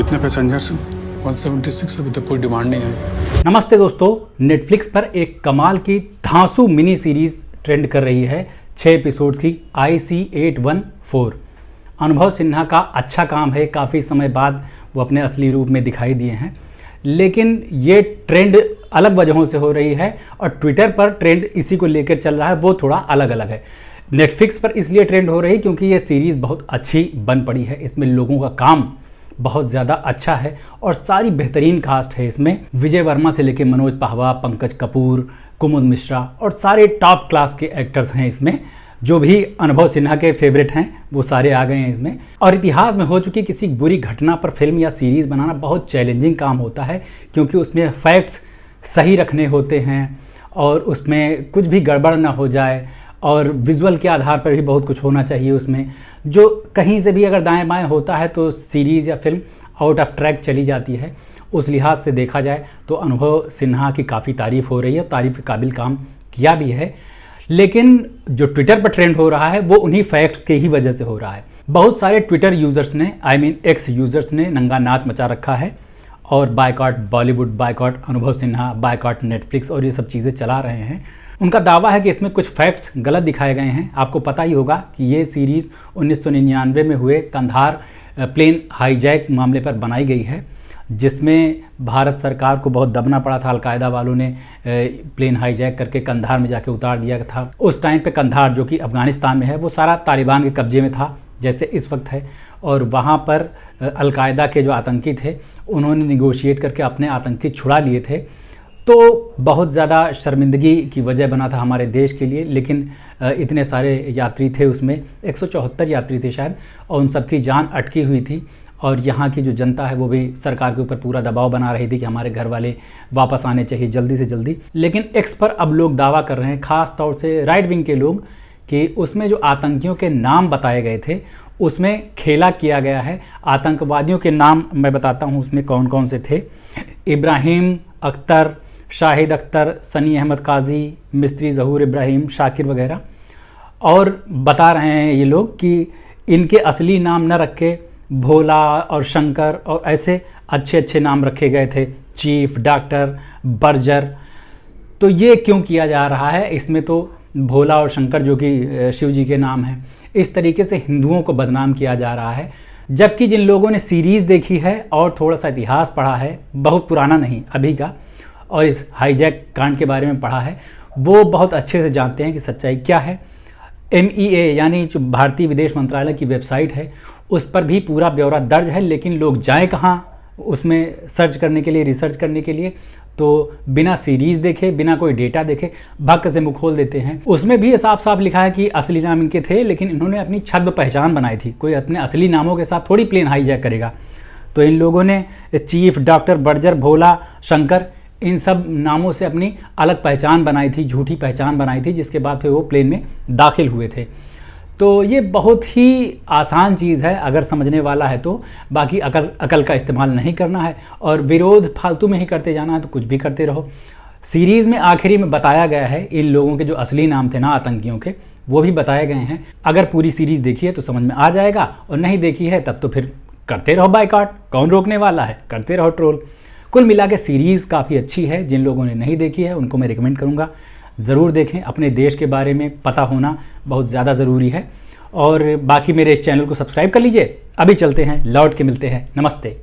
कितने पैसेंजर्स हैं? 176 अभी तक कोई डिमांड नहीं आई। नमस्ते दोस्तों, नेटफ्लिक्स पर एक कमाल की धांसू मिनी सीरीज ट्रेंड कर रही है 6 एपिसोड्स की IC814। अनुभव सिन्हा का अच्छा काम है, काफ़ी समय बाद वो अपने असली रूप में दिखाई दिए हैं, लेकिन ये ट्रेंड अलग वजहों से हो रही है और ट्विटर पर ट्रेंड इसी को लेकर चल रहा है, वो थोड़ा अलग अलग है। नेटफ्लिक्स पर इसलिए ट्रेंड हो रही है क्योंकि ये सीरीज़ बहुत अच्छी बन पड़ी है, इसमें लोगों का काम बहुत ज़्यादा अच्छा है और सारी बेहतरीन कास्ट है। इसमें विजय वर्मा से लेकर मनोज पाहवा, पंकज कपूर, कुमुद मिश्रा और सारे टॉप क्लास के एक्टर्स हैं इसमें। जो भी अनुभव सिन्हा के फेवरेट हैं वो सारे आ गए हैं इसमें। और इतिहास में हो चुकी किसी बुरी घटना पर फिल्म या सीरीज़ बनाना बहुत चैलेंजिंग काम होता है, क्योंकि उसमें फैक्ट्स सही रखने होते हैं और उसमें कुछ भी गड़बड़ ना हो जाए, और विजुअल के आधार पर भी बहुत कुछ होना चाहिए उसमें। जो कहीं से भी अगर दाएं बाएं होता है तो सीरीज़ या फिल्म आउट ऑफ ट्रैक चली जाती है। उस लिहाज से देखा जाए तो अनुभव सिन्हा की काफ़ी तारीफ़ हो रही है, तारीफ़ के काबिल काम किया भी है। लेकिन जो ट्विटर पर ट्रेंड हो रहा है वो उन्हीं फैक्ट के ही वजह से हो रहा है। बहुत सारे ट्विटर यूज़र्स ने, एक्स यूज़र्स ने नंगा नाच मचा रखा है और बायकॉट बॉलीवुड, बायकॉट अनुभव सिन्हा, बायकॉट नेटफ्लिक्स और ये सब चीज़ें चला रहे हैं। उनका दावा है कि इसमें कुछ फैक्ट्स गलत दिखाए गए हैं। आपको पता ही होगा कि ये सीरीज़ 1999 में हुए कंधार प्लेन हाईजैक मामले पर बनाई गई है, जिसमें भारत सरकार को बहुत दबना पड़ा था। अलकायदा वालों ने प्लेन हाईजैक करके कंधार में जाके उतार दिया था। उस टाइम पे कंधार, जो कि अफ़गानिस्तान में है, वो सारा तालिबान के कब्जे में था जैसे इस वक्त है। और वहाँ पर अलकायदा के जो आतंकी थे उन्होंने निगोशिएट करके अपने आतंकी छुड़ा लिए थे। तो बहुत ज़्यादा शर्मिंदगी की वजह बना था हमारे देश के लिए। लेकिन इतने सारे यात्री थे उसमें, 174 यात्री थे शायद, और उन सबकी जान अटकी हुई थी। और यहाँ की जो जनता है वो भी सरकार के ऊपर पूरा दबाव बना रही थी कि हमारे घर वाले वापस आने चाहिए जल्दी से जल्दी। लेकिन एक्स पर अब लोग दावा कर रहे हैं, ख़ास तौर से राइट विंग के लोग, कि उसमें जो आतंकियों के नाम बताए गए थे उसमें खेला किया गया है। आतंकवादियों के नाम मैं बताता हूँ उसमें कौन कौन से थे। इब्राहिम अख्तर, शाहिद अख्तर, सनी अहमद काजी, मिस्त्री ज़हूर इब्राहिम, शाकिर वगैरह। और बता रहे हैं ये लोग कि इनके असली नाम न रखे भोला और शंकर और ऐसे अच्छे अच्छे नाम रखे गए थे, चीफ, डॉक्टर, बर्जर। तो ये क्यों किया जा रहा है? इसमें तो भोला और शंकर जो कि शिव जी के नाम हैं, इस तरीके से हिंदुओं को बदनाम किया जा रहा है। जबकि जिन लोगों ने सीरीज़ देखी है और थोड़ा सा इतिहास पढ़ा है, बहुत पुराना नहीं अभी का, और इस हाईजैक कांड के बारे में पढ़ा है, वो बहुत अच्छे से जानते हैं कि सच्चाई क्या है। MEA यानी जो भारतीय विदेश मंत्रालय की वेबसाइट है उस पर भी पूरा ब्यौरा दर्ज है, लेकिन लोग जाएं कहाँ उसमें सर्च करने के लिए, रिसर्च करने के लिए? तो बिना सीरीज़ देखे, बिना कोई डेटा देखे भक्क से मुँह खोल देते हैं। उसमें भी साफ साफ लिखा है कि असली नाम इनके थे, लेकिन इन्होंने अपनी छद्म पहचान बनाई थी। कोई अपने असली नामों के साथ थोड़ी प्लेन हाईजैक करेगा। तो इन लोगों ने चीफ, डॉक्टर, बर्जर, भोला, शंकर, इन सब नामों से अपनी अलग पहचान बनाई थी, झूठी पहचान बनाई थी, जिसके बाद फिर वो प्लेन में दाखिल हुए थे। तो ये बहुत ही आसान चीज़ है अगर समझने वाला है तो। बाकी अकल का इस्तेमाल नहीं करना है और विरोध फालतू में ही करते जाना है तो कुछ भी करते रहो। सीरीज़ में आखिरी में बताया गया है इन लोगों के जो असली नाम थे ना आतंकियों के, वो भी बताए गए हैं। अगर पूरी सीरीज़ देखी है तो समझ में आ जाएगा, और नहीं देखी है तब तो फिर करते रहो बायकॉट, कौन रोकने वाला है, करते रहो ट्रोल। कुल मिला के सीरीज़ काफ़ी अच्छी है। जिन लोगों ने नहीं देखी है उनको मैं रिकमेंड करूँगा ज़रूर देखें। अपने देश के बारे में पता होना बहुत ज़्यादा ज़रूरी है। और बाकी मेरे इस चैनल को सब्सक्राइब कर लीजिए। अभी चलते हैं, लौट के मिलते हैं। नमस्ते।